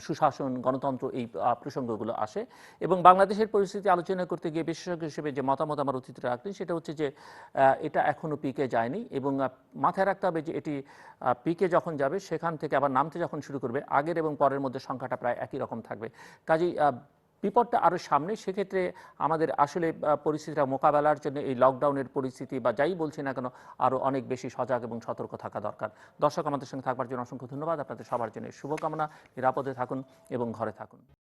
সুশাসন, গণতন্ত্র, এই প্রসঙ্গগুলো আসে। এবং বাংলাদেশের পরিস্থিতি আলোচনা করতে গিয়ে বিশেষজ্ঞ হিসেবে যে মতামত আমার অতিথিরা রাখলেন, সেটা হচ্ছে যে এটা এখনও পিকে যায়নি, এবং মাথায় রাখতে হবে যে এটি পিকে যখন যাবে, সেখান থেকে আবার নামতে যখন শুরু করবে, আগের এবং পরের মধ্যে সংখ্যাটা প্রায় একই রকম থাকবে। কাজেই বিপদটা আরও সামনে। সেক্ষেত্রে আমাদের আসলে পরিস্থিতিটা মোকাবেলার জন্য এই লকডাউনের পরিস্থিতি বা যাই বলছি না কেন, আরও অনেক বেশি সজাগ এবং সতর্ক থাকা দরকার। দর্শক, আমাদের সঙ্গে থাকবার জন্য অসংখ্য ধন্যবাদ। আপনাদের সবার জন্য শুভকামনা। নিরাপদে থাকুন এবং ঘরে থাকুন।